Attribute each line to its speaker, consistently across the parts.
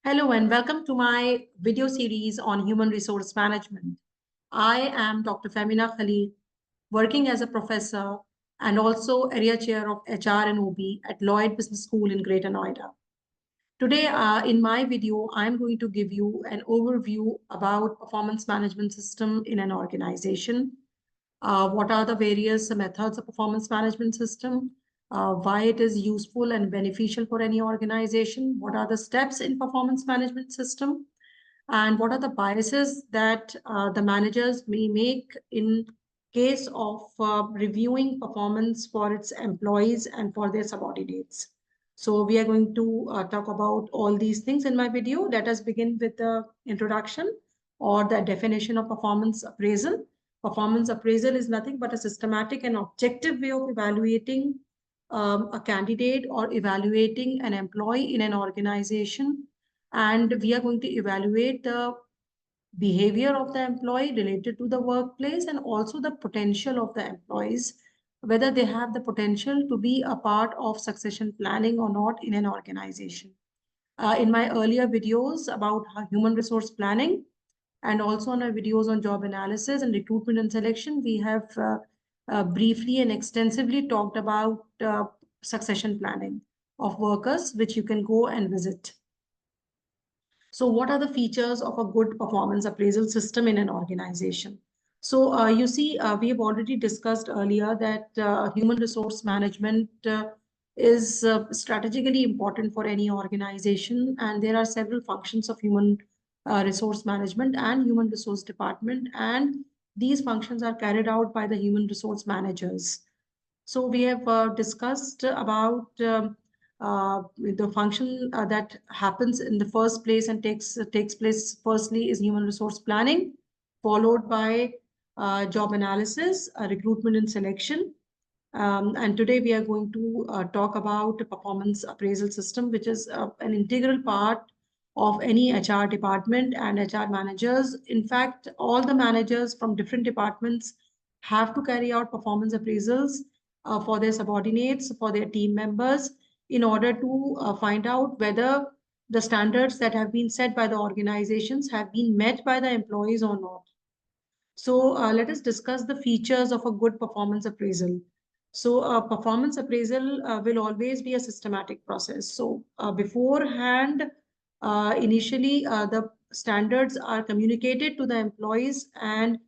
Speaker 1: Hello and welcome to my video series on human resource management. I am Dr. Femina Khalil, working as a professor and also area chair of HR and OB at Lloyd Business School in Greater Noida. Today, in my video, I'm going to give you an overview about performance management system in an organization. What are the various methods of performance management system? Why it is useful and beneficial for any organization? What are the steps in performance management system? And what are the biases that the managers may make in case of reviewing performance for its employees and for their subordinates? So we are going to talk about all these things in my video. Let us begin with the introduction or the definition of performance appraisal. Performance appraisal is nothing but a systematic and objective way of evaluating a candidate or evaluating an employee in an organization. And we are going to evaluate the behavior of the employee related to the workplace and also the potential of the employees, whether they have the potential to be a part of succession planning or not in an organization. In my earlier videos about human resource planning, and also on our videos on job analysis and recruitment and selection, we have briefly and extensively talked about succession planning of workers, which you can go and visit. So what are the features of a good performance appraisal system in an organization? So you see, we have already discussed earlier that human resource management is strategically important for any organization, and there are several functions of human resource management and human resource department, and these functions are carried out by the human resource managers. So we have discussed about the function that happens in the first place and takes place firstly is human resource planning, followed by job analysis, recruitment and selection. And today we are going to talk about a performance appraisal system, which is an integral part of any HR department and HR managers. In fact, all the managers from different departments have to carry out performance appraisals for their subordinates, for their team members, in order to find out whether the standards that have been set by the organizations have been met by the employees or not. So let us discuss the features of a good performance appraisal. So performance appraisal will always be a systematic process. So beforehand, initially the standards are communicated to the employees, and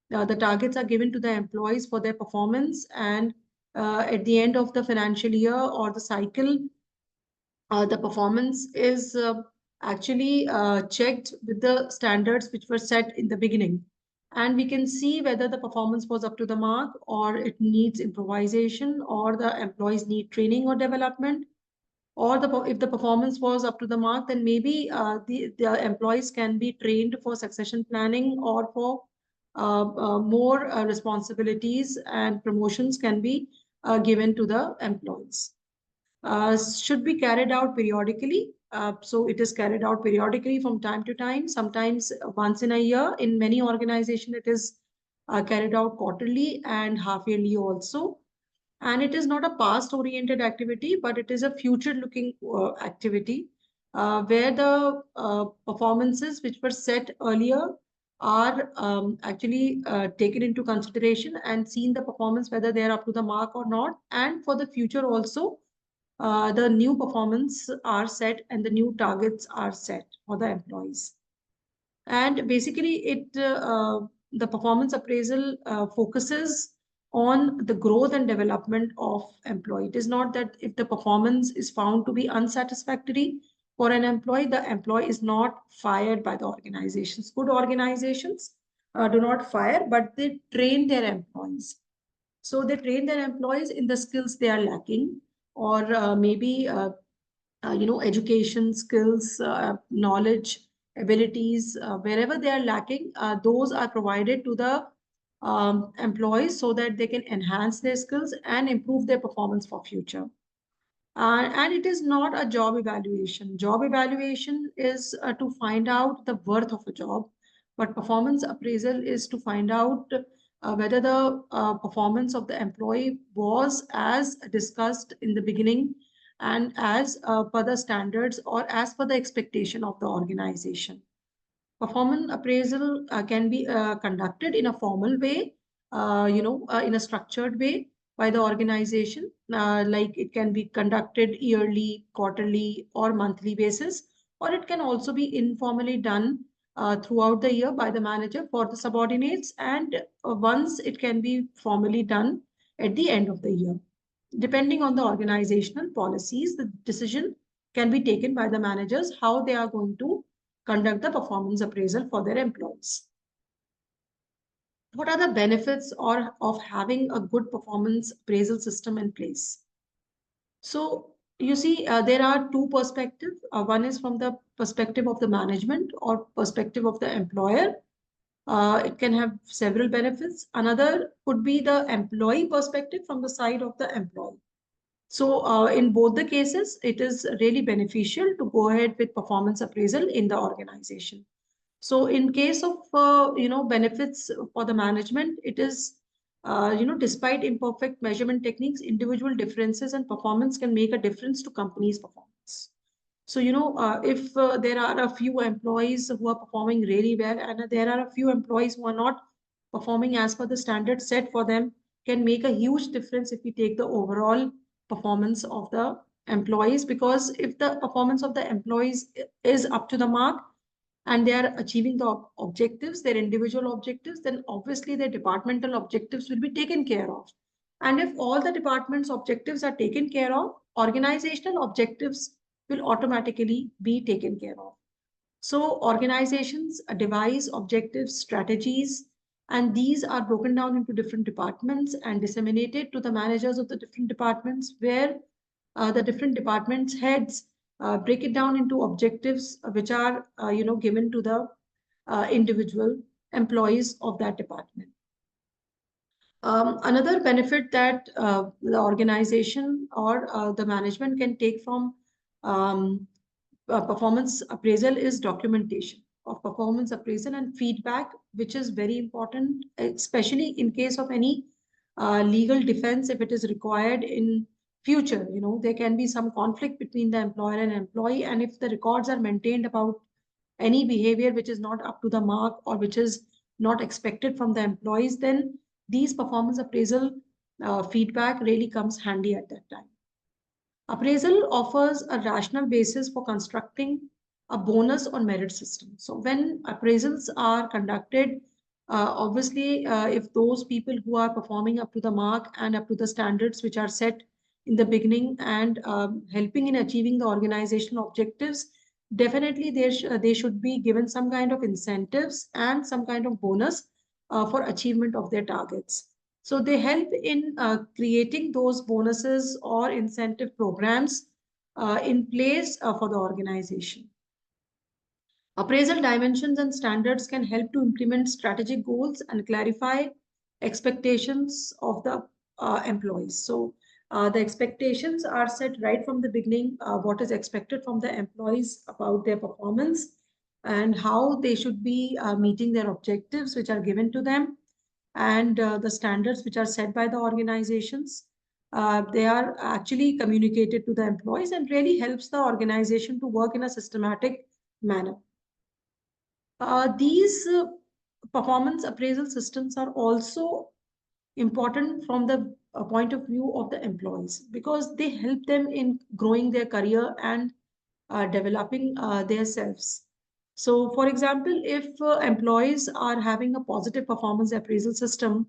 Speaker 1: the targets are given to the employees for their performance. And at the end of the financial year or the cycle, the performance is actually checked with the standards which were set in the beginning. And we can see whether the performance was up to the mark or it needs improvisation or the employees need training or development. Or if the performance was up to the mark, then maybe the employees can be trained for succession planning or for more responsibilities, and promotions can be given to the employees. Should be carried out periodically. So it is carried out periodically from time to time, sometimes once in a year. In many organizations, it is carried out quarterly and half-yearly also. And it is not a past-oriented activity, but it is a future-looking activity where the performances which were set earlier are actually taken into consideration and seen the performance, whether they are up to the mark or not. And for the future also, the new performance are set and the new targets are set for the employees. And basically, the performance appraisal focuses on the growth and development of employee. It is not that if the performance is found to be unsatisfactory for an employee, the employee is not fired by the organizations. Good organizations do not fire, but they train their employees. So they train their employees in the skills they are lacking, or maybe education skills, knowledge, abilities, wherever they are lacking, those are provided to the employees so that they can enhance their skills and improve their performance for future. And it is not a job evaluation. Job evaluation is to find out the worth of a job, but performance appraisal is to find out whether the performance of the employee was as discussed in the beginning, and as per the standards or as per the expectation of the organization. Performance appraisal can be conducted in a formal way, in a structured way by the organization. Like it can be conducted yearly, quarterly, or monthly basis, or it can also be informally done throughout the year by the manager for the subordinates, and once it can be formally done at the end of the year. Depending on the organizational policies, the decision can be taken by the managers how they are going to conduct the performance appraisal for their employees. What are the benefits of having a good performance appraisal system in place? So you see, there are two perspectives. One is from the perspective of the management or perspective of the employer. It can have several benefits. Another could be the employee perspective from the side of the employee. So in both the cases, it is really beneficial to go ahead with performance appraisal in the organization. So in case of benefits for the management, it is despite imperfect measurement techniques, individual differences and performance can make a difference to company's performance. So if there are a few employees who are performing really well and there are a few employees who are not performing as per the standard set for them, can make a huge difference if we take the overall performance of the employees. Because if the performance of the employees is up to the mark and they are achieving the objectives, their individual objectives, then obviously their departmental objectives will be taken care of. And if all the department's objectives are taken care of, organizational objectives will automatically be taken care of. So organizations devise objectives, strategies, and these are broken down into different departments and disseminated to the managers of the different departments, where the different departments heads break it down into objectives which are given to the individual employees of that department. Another benefit that the organization or the management can take from performance appraisal is documentation of performance appraisal and feedback, which is very important, especially in case of any legal defense. If it is required in future, there can be some conflict between the employer and employee, and if the records are maintained about any behavior which is not up to the mark or which is not expected from the employees, then these performance appraisal feedback really comes handy at that time. Appraisal offers a rational basis for constructing a bonus or merit system. So when appraisals are conducted, obviously, if those people who are performing up to the mark and up to the standards which are set in the beginning and helping in achieving the organizational objectives, definitely they should be given some kind of incentives and some kind of bonus for achievement of their targets. So they help in creating those bonuses or incentive programs in place for the organization. Appraisal dimensions and standards can help to implement strategic goals and clarify expectations of the employees. So the expectations are set right from the beginning, what is expected from the employees about their performance and how they should be meeting their objectives which are given to them, and the standards which are set by the organizations. They are actually communicated to the employees and really helps the organization to work in a systematic manner. These performance appraisal systems are also important from the point of view of the employees, because they help them in growing their career and developing their selves. So, for example, if employees are having a positive performance appraisal system,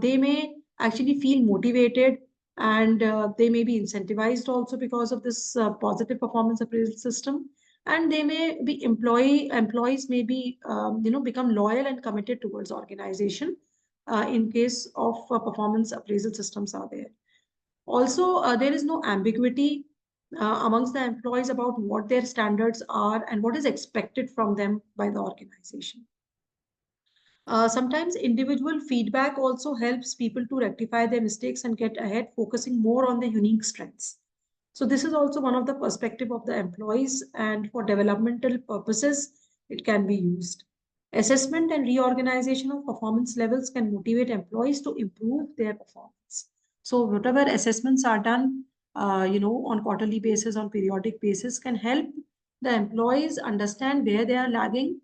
Speaker 1: they may actually feel motivated and they may be incentivized also because of this positive performance appraisal system. And they may be employees may be become loyal and committed towards organization in case of performance appraisal systems are there. Also, there is no ambiguity amongst the employees about what their standards are and what is expected from them by the organization. Sometimes individual feedback also helps people to rectify their mistakes and get ahead, focusing more on their unique strengths. So this is also one of the perspective of the employees, and for developmental purposes, it can be used. Assessment and reorganization of performance levels can motivate employees to improve their performance. So whatever assessments are done, on quarterly basis, on periodic basis, can help the employees understand where they are lagging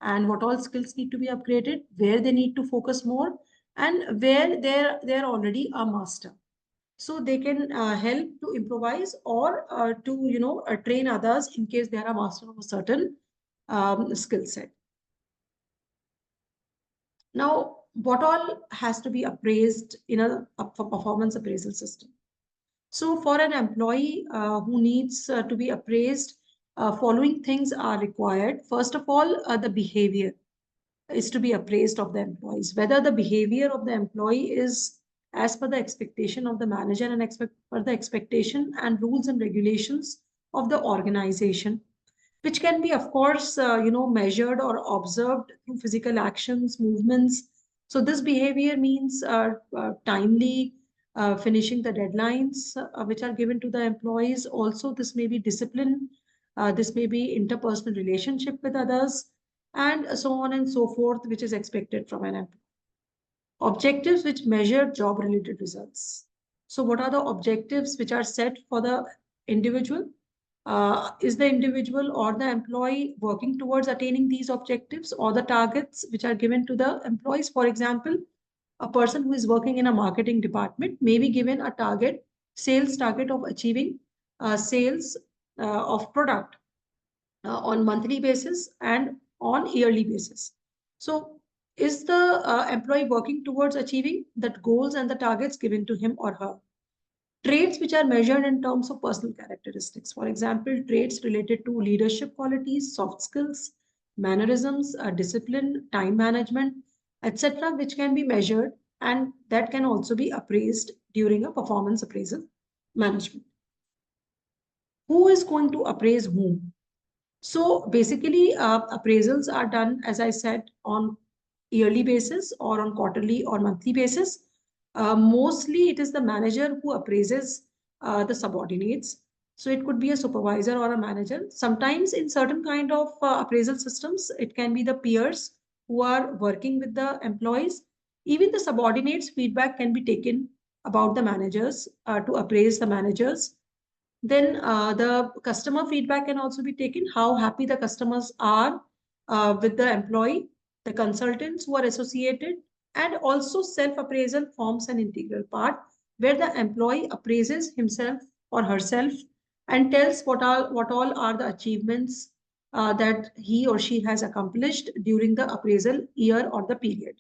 Speaker 1: and what all skills need to be upgraded, where they need to focus more, and where they're already a master. So they can help to improvise or to train others in case they are a master of a certain skill set. Now, what all has to be appraised in a performance appraisal system? So for an employee who needs to be appraised, following things are required. First of all, the behavior is to be appraised of the employees, whether the behavior of the employee is as per the expectation of the manager and per the expectation and rules and regulations of the organization, which can be, of course, measured or observed through physical actions, movements. So this behavior means timely finishing the deadlines which are given to the employees. Also, this may be discipline, this may be interpersonal relationship with others, and so on and so forth, which is expected from an employee. Objectives which measure job-related results. So what are the objectives which are set for the individual? Is the individual or the employee working towards attaining these objectives or the targets which are given to the employees? For example, a person who is working in a marketing department may be given a target, sales target of achieving sales of product on monthly basis and on yearly basis. So is the employee working towards achieving that goals and the targets given to him or her? Traits which are measured in terms of personal characteristics. For example, traits related to leadership qualities, soft skills, mannerisms, discipline, time management, etc., which can be measured and that can also be appraised during a performance appraisal management. Who is going to appraise whom? So basically, appraisals are done, as I said, on yearly basis or on quarterly or monthly basis. Mostly it is the manager who appraises the subordinates. So it could be a supervisor or a manager. Sometimes in certain kind of appraisal systems, it can be the peers who are working with the employees. Even the subordinates' feedback can be taken about the managers to appraise the managers. Then the customer feedback can also be taken, how happy the customers are with the employee, the consultants who are associated, and also self-appraisal forms an integral part where the employee appraises himself or herself and tells what all are the achievements that he or she has accomplished during the appraisal year or the period.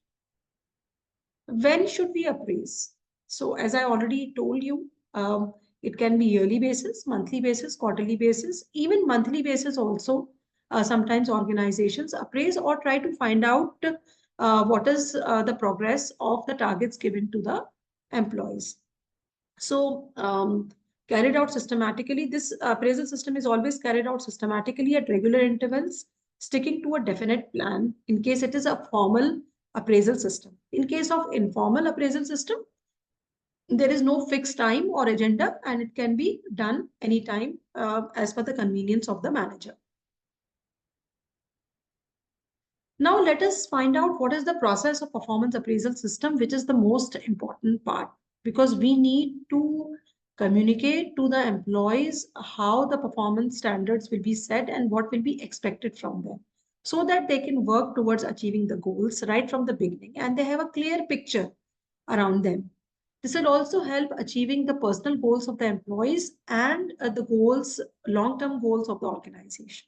Speaker 1: When should we appraise? So as I already told you, it can be yearly basis, monthly basis, quarterly basis, even monthly basis also. Sometimes organizations appraise or try to find out what is the progress of the targets given to the employees. So carried out systematically, this appraisal system is always carried out systematically at regular intervals, sticking to a definite plan in case it is a formal appraisal system. In case of informal appraisal system, there is no fixed time or agenda and it can be done anytime as per the convenience of the manager. Now let us find out what is the process of performance appraisal system, which is the most important part, because we need to communicate to the employees how the performance standards will be set and what will be expected from them, so that they can work towards achieving the goals right from the beginning and they have a clear picture around them. This will also help achieving the personal goals of the employees and the goals, long-term goals of the organization.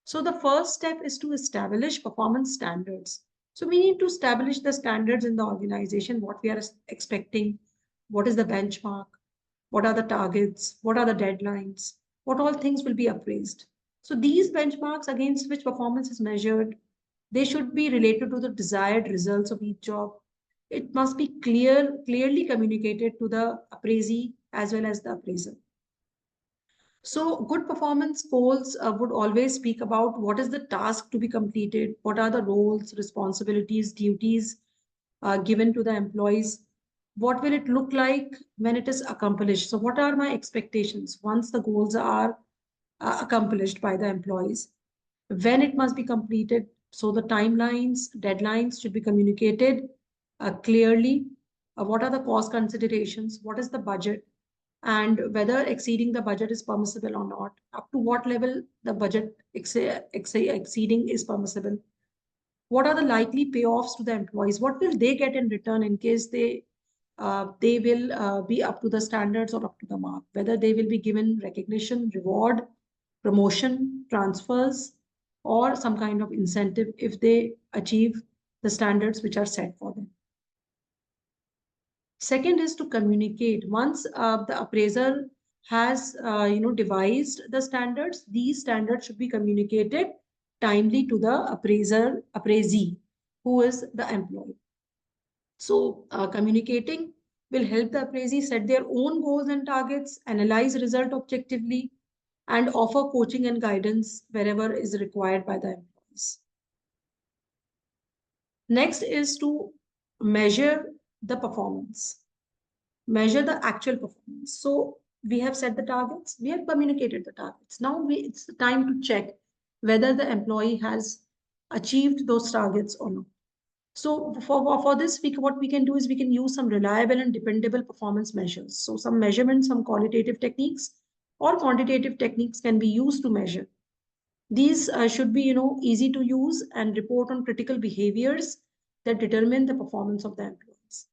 Speaker 1: So the first step is to establish performance standards. So we need to establish the standards in the organization, what we are expecting, what is the benchmark, what are the targets, what are the deadlines, what all things will be appraised. So these benchmarks against which performance is measured, they should be related to the desired results of each job. It must be clearly communicated to the appraisee as well as the appraiser. So good performance goals would always speak about what is the task to be completed, what are the roles, responsibilities, duties given to the employees, what will it look like when it is accomplished. So what are my expectations once the goals are accomplished by the employees, when it must be completed. So the timelines, deadlines should be communicated clearly. What are the cost considerations? What is the budget? and whether exceeding the budget is permissible or not, up to what level the budget exceeding is permissible. What are the likely payoffs to the employees? What will they get in return in case they will be up to the standards or up to the mark? Whether they will be given recognition, reward, promotion, transfers, or some kind of incentive if they achieve the standards which are set for them. Second is to communicate. Once the appraiser has devised the standards, these standards should be communicated timely to the appraisee, who is the employee. So communicating will help the appraisee set their own goals and targets, analyze result objectively, and offer coaching and guidance wherever is required by the employees. Next is to measure the performance, measure the actual performance. So we have set the targets, we have communicated the targets. Now it's the time to check whether the employee has achieved those targets or not. So for this, what we can do is we can use some reliable and dependable performance measures. So some measurements, some qualitative techniques or quantitative techniques can be used to measure. These should be, easy to use and report on critical behaviors that determine the performance of the employees.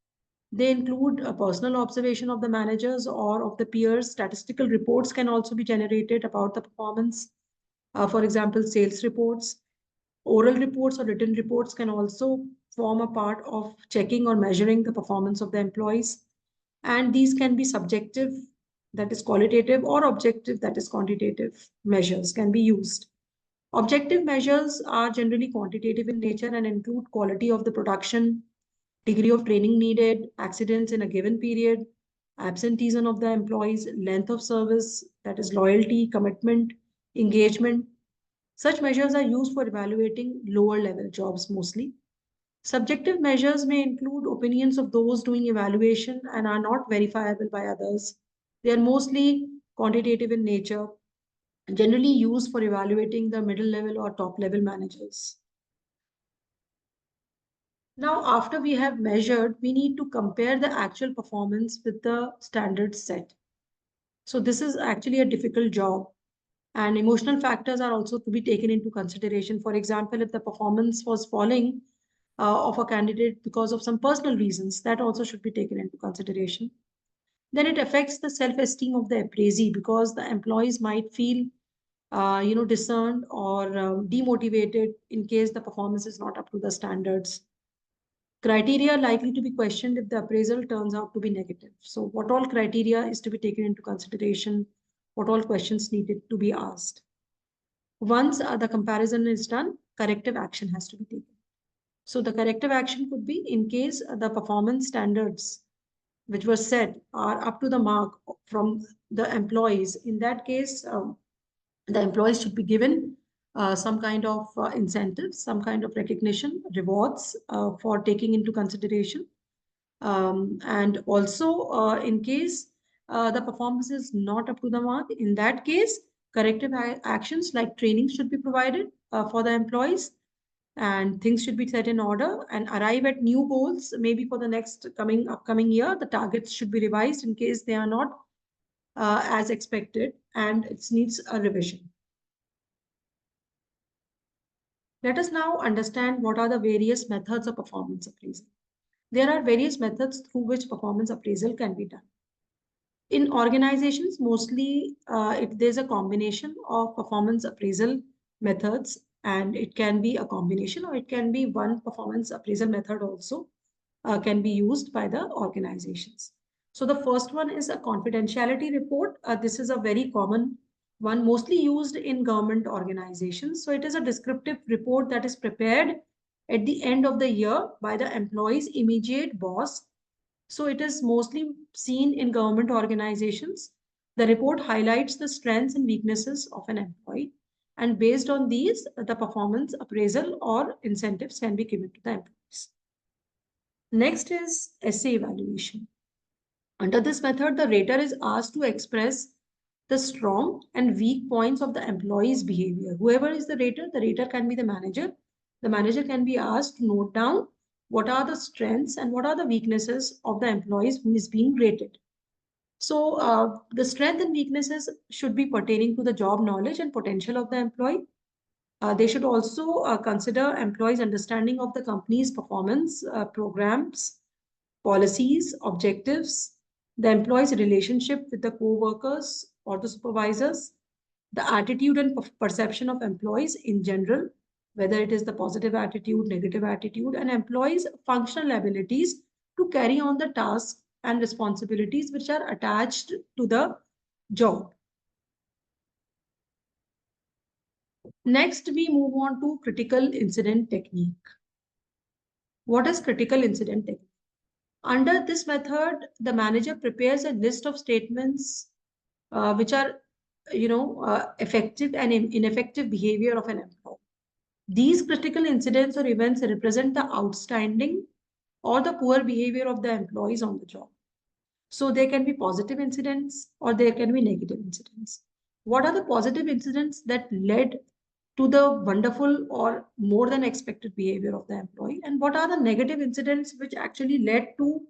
Speaker 1: They include a personal observation of the managers or of the peers. Statistical reports can also be generated about the performance. For example, sales reports. Oral reports or written reports can also form a part of checking or measuring the performance of the employees. And these can be subjective, that is qualitative, or objective, that is quantitative measures can be used. Objective measures are generally quantitative in nature and include quality of the production, degree of training needed, accidents in a given period, absenteeism of the employees, length of service, that is loyalty, commitment, engagement. Such measures are used for evaluating lower level jobs mostly. Subjective measures may include opinions of those doing evaluation and are not verifiable by others. They are mostly quantitative in nature, generally used for evaluating the middle level or top level managers. Now, after we have measured, we need to compare the actual performance with the standards set. So this is actually a difficult job, and emotional factors are also to be taken into consideration. For example, if the performance was falling of a candidate because of some personal reasons, that also should be taken into consideration. Then it affects the self-esteem of the appraisee because the employees might feel discerned or demotivated in case the performance is not up to the standards. Criteria likely to be questioned if the appraisal turns out to be negative. So what all criteria is to be taken into consideration? What all questions needed to be asked? Once the comparison is done, corrective action has to be taken. So the corrective action could be in case the performance standards which were set are up to the mark from the employees. In that case, the employees should be given some kind of incentives, some kind of recognition, rewards for taking into consideration. And also, in case the performance is not up to the mark, in that case, corrective actions like training should be provided for the employees, and things should be set in order and arrive at new goals. Maybe for the next upcoming year, the targets should be revised in case they are not as expected, and it needs a revision. Let us now understand what are the various methods of performance appraisal. There are various methods through which performance appraisal can be done. In organizations, mostly there's a combination of performance appraisal methods, and it can be a combination or it can be one performance appraisal method also can be used by the organizations. So the first one is a confidentiality report. This is a very common one, mostly used in government organizations. So it is a descriptive report that is prepared at the end of the year by the employee's immediate boss. So it is mostly seen in government organizations. The report highlights the strengths and weaknesses of an employee, and based on these, the performance appraisal or incentives can be given to the employees. Next is essay evaluation. Under this method, the rater is asked to express the strong and weak points of the employee's behavior. Whoever is the rater can be the manager. The manager can be asked to note down what are the strengths and what are the weaknesses of the employees who is being rated. So the strength and weaknesses should be pertaining to the job knowledge and potential of the employee. They should also consider employees' understanding of the company's performance programs, policies, objectives, the employee's relationship with the co-workers or the supervisors, the attitude and perception of employees in general, whether it is the positive attitude, negative attitude, and employees' functional abilities to carry on the tasks and responsibilities which are attached to the job. Next, we move on to critical incident technique. What is critical incident technique? Under this method, the manager prepares a list of statements which are, effective and ineffective behavior of an employee. These critical incidents or events represent the outstanding or the poor behavior of the employees on the job. So there can be positive incidents or there can be negative incidents. What are the positive incidents that led to the wonderful or more than expected behavior of the employee? And what are the negative incidents which actually led to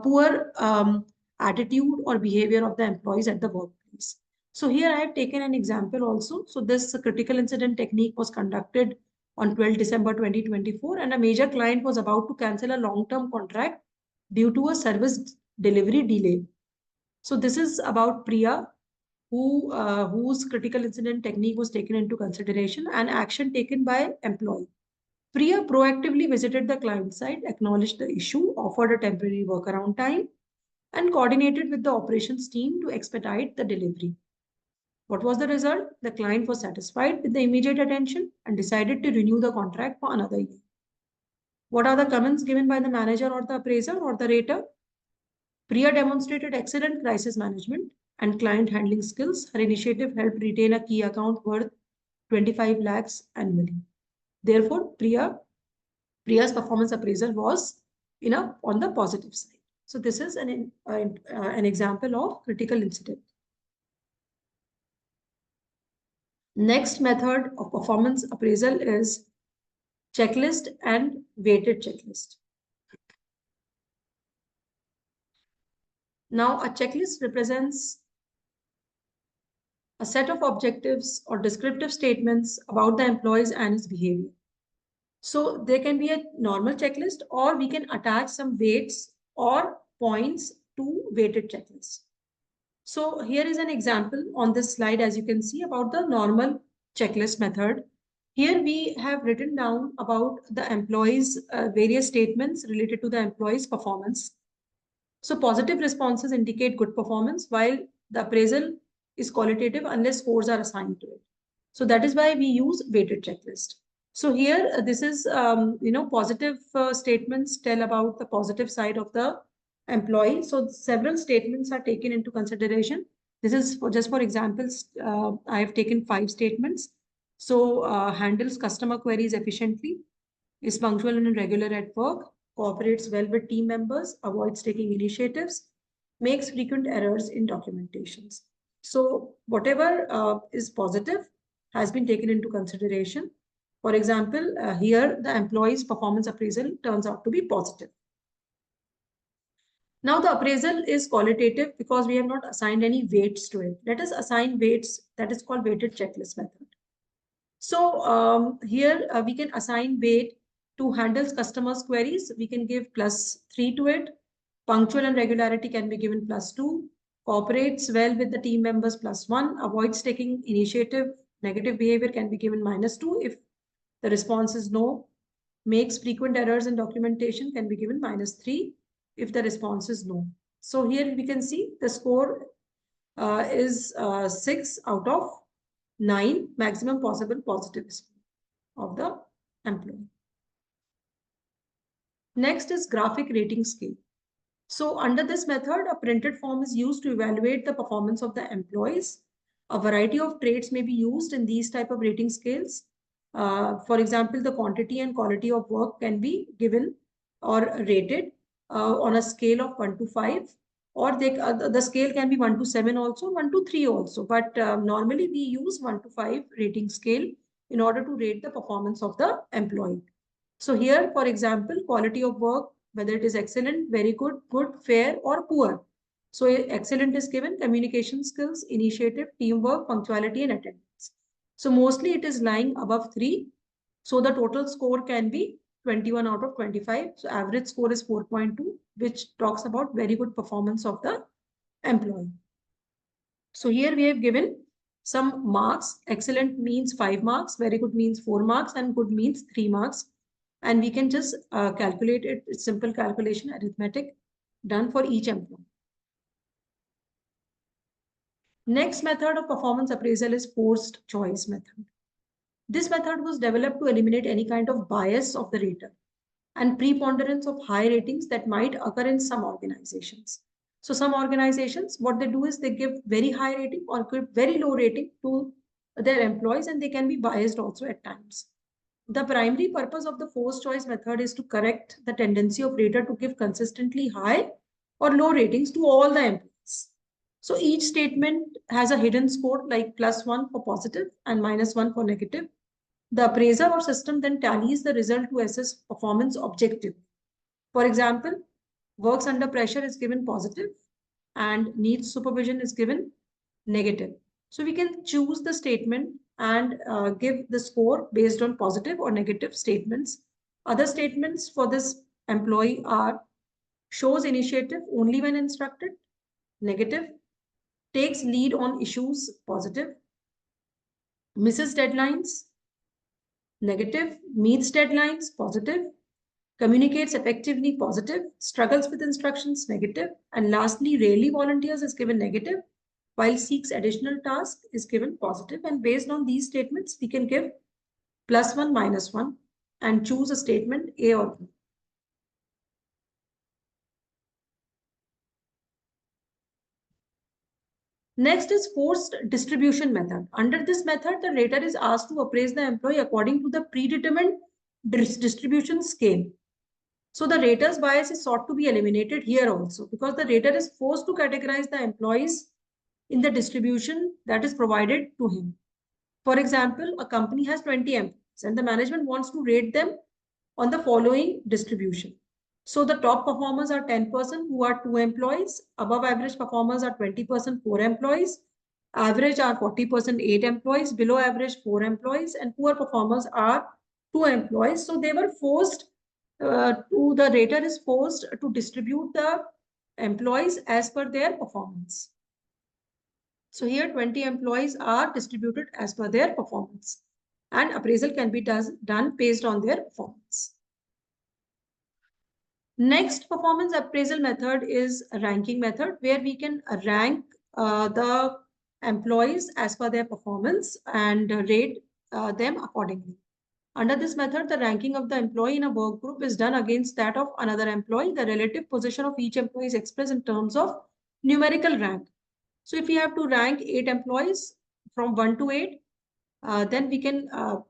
Speaker 1: poor attitude or behavior of the employees at the workplace? So here I have taken an example also. So this critical incident technique was conducted on 12 December 2024, and a major client was about to cancel a long-term contract due to a service delivery delay. So this is about Priya, whose critical incident technique was taken into consideration and action taken by employee. Priya proactively visited the client site, acknowledged the issue, offered a temporary workaround time, and coordinated with the operations team to expedite the delivery. What was the result? The client was satisfied with the immediate attention and decided to renew the contract for another year. What are the comments given by the manager or the appraiser or the rater? Priya demonstrated excellent crisis management and client handling skills. Her initiative helped retain a key account worth 25 lakhs annually. Therefore, Priya's performance appraisal was on the positive side. So this is an example of critical incident. Next method of performance appraisal is checklist and weighted checklist. Now, a checklist represents a set of objectives or descriptive statements about the employees and his behavior. So there can be a normal checklist, or we can attach some weights or points to weighted checklists. So here is an example on this slide, as you can see, about the normal checklist method. Here we have written down about the employees' various statements related to the employee's performance. So positive responses indicate good performance, while the appraisal is qualitative unless scores are assigned to it. So that is why we use weighted checklist. So here, this is, positive statements tell about the positive side of the employee. So several statements are taken into consideration. This is just for examples. I have taken 5 statements. So handles customer queries efficiently, is punctual and regular at work, cooperates well with team members, avoids taking initiatives, makes frequent errors in documentations. So whatever is positive has been taken into consideration. For example, here the employee's performance appraisal turns out to be positive. Now the appraisal is qualitative because we have not assigned any weights to it. Let us assign weights. That is called weighted checklist method. So here we can assign weight to handles customers' queries. We can give +3 to it. Punctual and regularity can be given +2. Cooperates well with the team members +1. Avoids taking initiative. Negative behavior can be given -2 if the response is no. Makes frequent errors in documentation can be given -3 if the response is no. So here we can see the score is 6 out of 9, maximum possible positive score of the employee. Next is graphic rating scale. So under this method, a printed form is used to evaluate the performance of the employees. A variety of traits may be used in these type of rating scales. For example, the quantity and quality of work can be given or rated on a scale of 1 to 5, or the scale can be 1 to 7 also, 1 to 3 also. But normally we use 1 to 5 rating scale in order to rate the performance of the employee. So here, for example, quality of work, whether it is excellent, very good, good, fair, or poor. So excellent is given communication skills, initiative, teamwork, punctuality, and attendance. So mostly it is lying above 3. So the total score can be 21 out of 25. So average score is 4.2, which talks about very good performance of the employee. So here we have given some marks. Excellent means 5 marks, very good means 4 marks, and good means 3 marks. And we can just calculate it. It's simple calculation, arithmetic, done for each employee. Next method of performance appraisal is forced choice method. This method was developed to eliminate any kind of bias of the rater and preponderance of high ratings that might occur in some organizations. So some organizations, what they do is they give very high rating or give very low rating to their employees, and they can be biased also at times. The primary purpose of the forced choice method is to correct the tendency of rater to give consistently high or low ratings to all the employees. So each statement has a hidden score like +1 for positive and -1 for negative. The appraiser or system then tallies the result to assess performance objectively. For example, works under pressure is given positive and needs supervision is given negative. So we can choose the statement and give the score based on positive or negative statements. Other statements for this employee are shows initiative only when instructed, negative, takes lead on issues, positive, misses deadlines, negative, meets deadlines, positive, communicates effectively, positive, struggles with instructions, negative, and lastly, rarely volunteers is given negative, while seeks additional task is given positive. And based on these statements, we can give +1, -1, and choose a statement A or B. Next is forced distribution method. Under this method, the rater is asked to appraise the employee according to the predetermined distribution scale. So the rater's bias is sought to be eliminated here also, because the rater is forced to categorize the employees in the distribution that is provided to him. For example, a company has 20 employees and the management wants to rate them on the following distribution. So the top performers are 10% who are 2 employees, above average performers are 20%, 4 employees, average are 40%, 8 employees, below average 4 employees, and poor performers are 2 employees. So they were forced the rater is forced to distribute the employees as per their performance. So here 20 employees are distributed as per their performance, and appraisal can be done based on their performance. Next performance appraisal method is a ranking method, where we can rank the employees as per their performance and rate them accordingly. Under this method, the ranking of the employee in a work group is done against that of another employee. The relative position of each employee is expressed in terms of numerical rank. So if we have to rank 8 employees from 1 to 8, then we can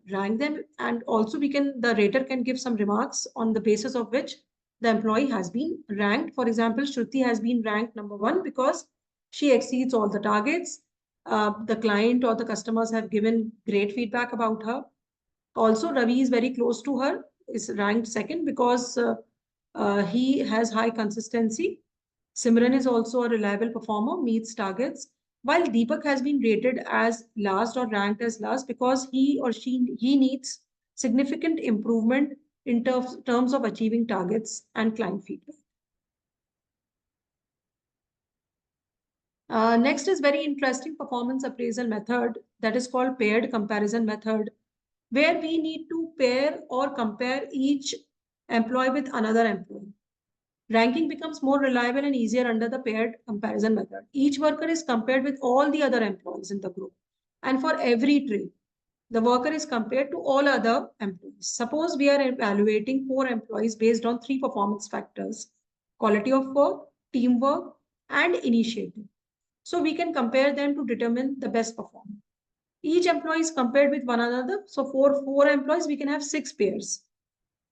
Speaker 1: rank them, and also the rater can give some remarks on the basis of which the employee has been ranked. For example, Shruti has been ranked number 1 because she exceeds all the targets. The client or the customers have given great feedback about her. Also, Ravi is very close to her, is ranked 2nd because he has high consistency. Simran is also a reliable performer, meets targets, while Deepak has been rated as last or ranked as last because he needs significant improvement in terms of achieving targets and client feedback. Next is very interesting performance appraisal method that is called paired comparison method, where we need to pair or compare each employee with another employee. Ranking becomes more reliable and easier under the paired comparison method. Each worker is compared with all the other employees in the group. And for every trait, the worker is compared to all other employees. Suppose we are evaluating 4 employees based on 3 performance factors: quality of work, teamwork, and initiative. So we can compare them to determine the best performer. Each employee is compared with one another. So for 4 employees, we can have 6 pairs.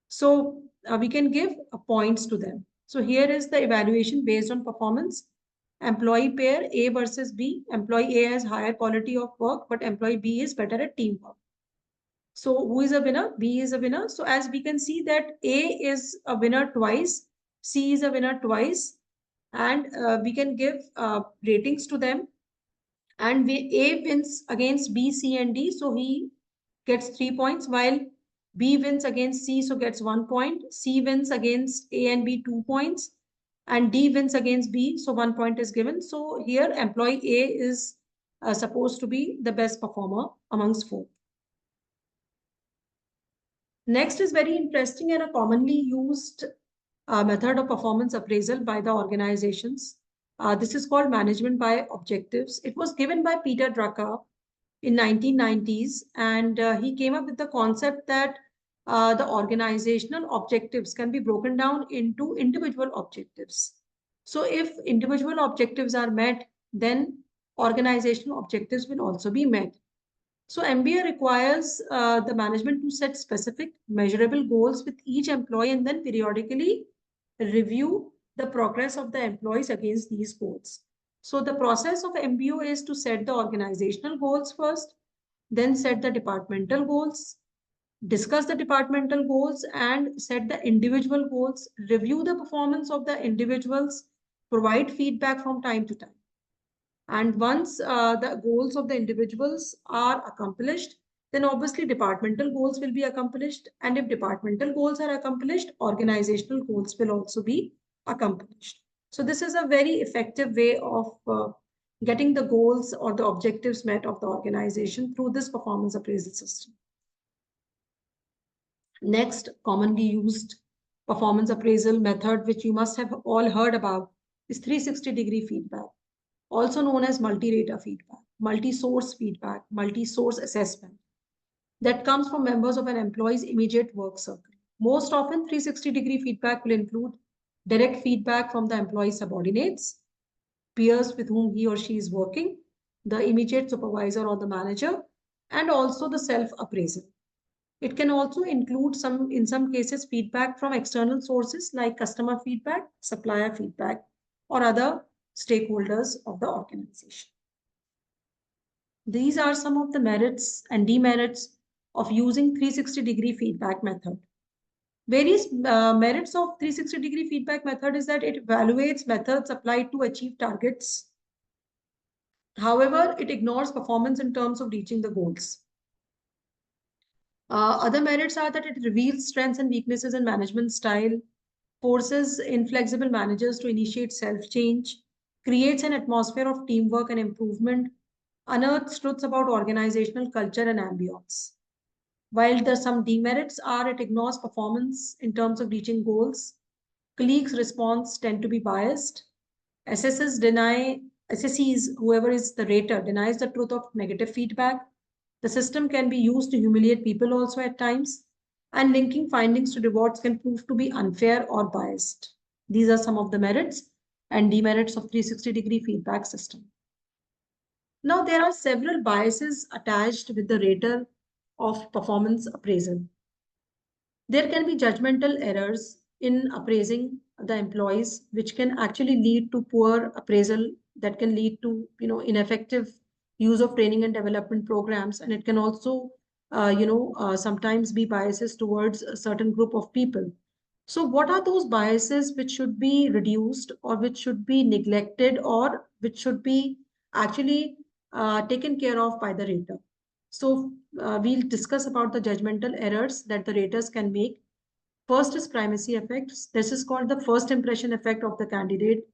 Speaker 1: So we can give points to them. So here is the evaluation based on performance. Employee pair A versus B. Employee A has higher quality of work, but employee B is better at teamwork. So who is a winner? B is a winner. So as we can see that A is a winner twice, C is a winner twice, and we can give ratings to them. And A wins against B, C, and D, so he gets 3 points, while B wins against C, so gets 1 point. C wins against A and B, 2 points, and D wins against B, so 1 point is given. So here employee A is supposed to be the best performer amongst 4. Next is very interesting and a commonly used method of performance appraisal by the organizations. This is called management by objectives. It was given by Peter Drucker in 1990s, and he came up with the concept that the organizational objectives can be broken down into individual objectives. So if individual objectives are met, then organizational objectives will also be met. So MBA requires the management to set specific measurable goals with each employee and then periodically review the progress of the employees against these goals. So the process of MBO is to set the organizational goals first, then set the departmental goals, discuss the departmental goals and set the individual goals, review the performance of the individuals, provide feedback from time to time. And once the goals of the individuals are accomplished, then obviously departmental goals will be accomplished. And if departmental goals are accomplished, organizational goals will also be accomplished. So this is a very effective way of getting the goals or the objectives met of the organization through this performance appraisal system. Next commonly used performance appraisal method, which you must have all heard about, is 360-degree feedback, also known as multi-rater feedback, multi-source feedback, multi-source assessment, that comes from members of an employee's immediate work circle. Most often, 360-degree feedback will include direct feedback from the employee's subordinates, peers with whom he or she is working, the immediate supervisor or the manager, and also the self-appraisal. It can also include in some cases, feedback from external sources like customer feedback, supplier feedback, or other stakeholders of the organization. These are some of the merits and demerits of using 360-degree feedback method. Various merits of 360-degree feedback method is that it evaluates methods applied to achieve targets. However, it ignores performance in terms of reaching the goals. Other merits are that it reveals strengths and weaknesses in management style, forces inflexible managers to initiate self-change, creates an atmosphere of teamwork and improvement, unearths truths about organizational culture and ambience. While there are some demerits are, it ignores performance in terms of reaching goals, colleagues' response tend to be biased, assessees, whoever is the rater, denies the truth of negative feedback. The system can be used to humiliate people also at times, and linking findings to rewards can prove to be unfair or biased. These are some of the merits and demerits of 360-degree feedback system. Now, there are several biases attached with the rater of performance appraisal. There can be judgmental errors in appraising the employees, which can actually lead to poor appraisal, that can lead to ineffective use of training and development programs, and it can also sometimes be biases towards a certain group of people. So what are those biases which should be reduced or which should be neglected or which should be actually taken care of by the rater? So we'll discuss about the judgmental errors that the raters can make. First is primacy effects. This is called the first impression effect of the candidate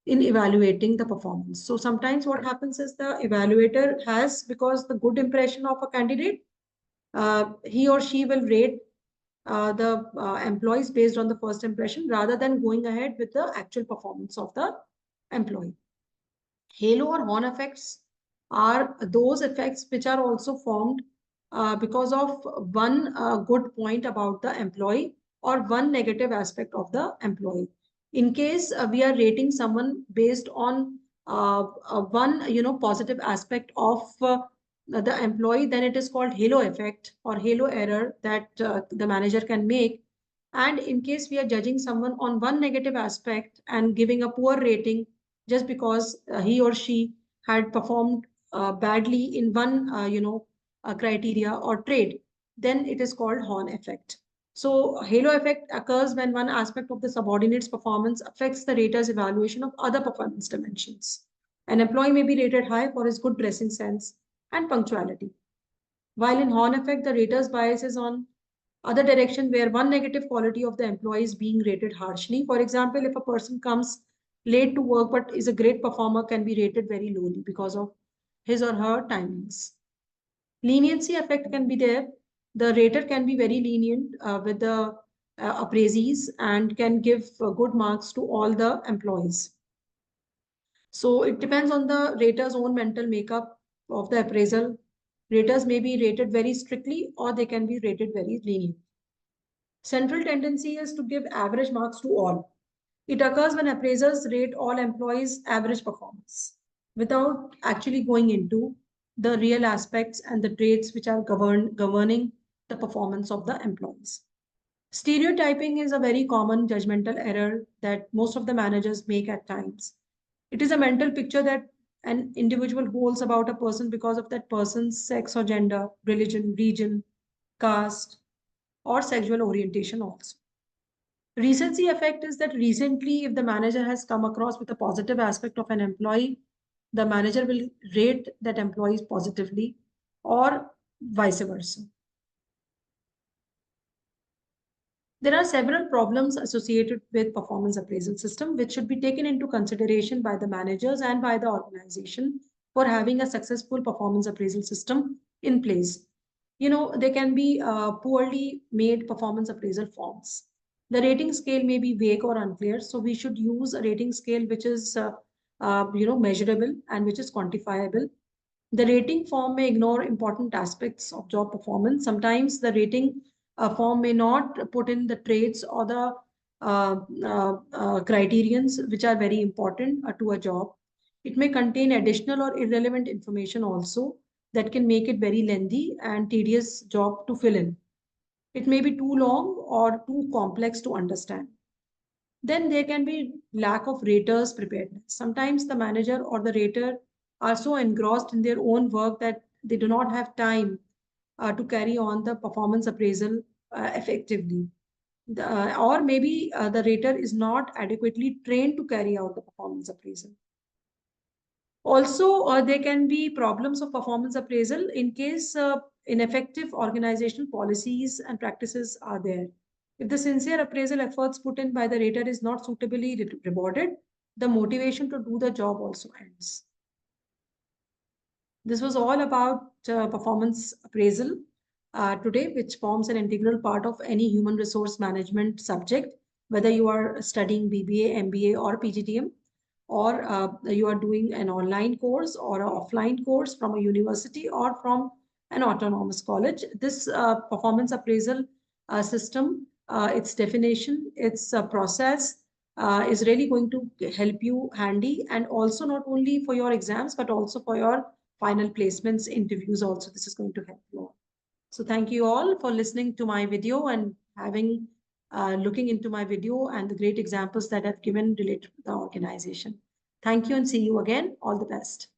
Speaker 1: in evaluating the performance. So sometimes what happens is the evaluator has, because the good impression of a candidate, he or she will rate the employees based on the first impression rather than going ahead with the actual performance of the employee. Halo or horn effects are those effects which are also formed because of one good point about the employee or one negative aspect of the employee. In case we are rating someone based on one positive aspect of the employee, then it is called halo effect or halo error that the manager can make. And in case we are judging someone on one negative aspect and giving a poor rating just because he or she had performed badly in one criteria or trait, then it is called horn effect. So halo effect occurs when one aspect of the subordinate's performance affects the rater's evaluation of other performance dimensions. An employee may be rated high for his good dressing sense and punctuality, while in horn effect, the rater's bias is on other direction where one negative quality of the employee is being rated harshly. For example, if a person comes late to work but is a great performer, can be rated very lowly because of his or her timings. Leniency effect can be there. The rater can be very lenient with the appraisees and can give good marks to all the employees. So it depends on the rater's own mental makeup of the appraisal. Raters may be rated very strictly or they can be rated very lenient. Central tendency is to give average marks to all. It occurs when appraisers rate all employees' average performance without actually going into the real aspects and the traits which are governing the performance of the employees. Stereotyping is a very common judgmental error that most of the managers make at times. It is a mental picture that an individual holds about a person because of that person's sex or gender, religion, region, caste, or sexual orientation also. Recency effect is that recently, if the manager has come across with a positive aspect of an employee, the manager will rate that employee positively or vice versa. There are several problems associated with performance appraisal system, which should be taken into consideration by the managers and by the organization for having a successful performance appraisal system in place. There can be poorly made performance appraisal forms. The rating scale may be vague or unclear, so we should use a rating scale which is measurable and which is quantifiable. The rating form may ignore important aspects of job performance. Sometimes the rating form may not put in the traits or the criterions which are very important to a job. It may contain additional or irrelevant information also that can make it very lengthy and tedious job to fill in. It may be too long or too complex to understand. Then there can be lack of raters preparedness. Sometimes the manager or the rater are so engrossed in their own work that they do not have time to carry on the performance appraisal effectively. Or maybe the rater is not adequately trained to carry out the performance appraisal. Also, there can be problems of performance appraisal in case ineffective organizational policies and practices are there. If the sincere appraisal efforts put in by the rater is not suitably rewarded, the motivation to do the job also ends. This was all about performance appraisal today, which forms an integral part of any human resource management subject, whether you are studying BBA, MBA, or PGTM, or you are doing an online course or an offline course from a university or from an autonomous college. This performance appraisal system, its definition, its process is really going to help you handy, and also not only for your exams, but also for your final placements, interviews also. This is going to help you all. So thank you all for listening to my video and having looking into my video and the great examples that I've given related to the organization. Thank you and see you again. All the best.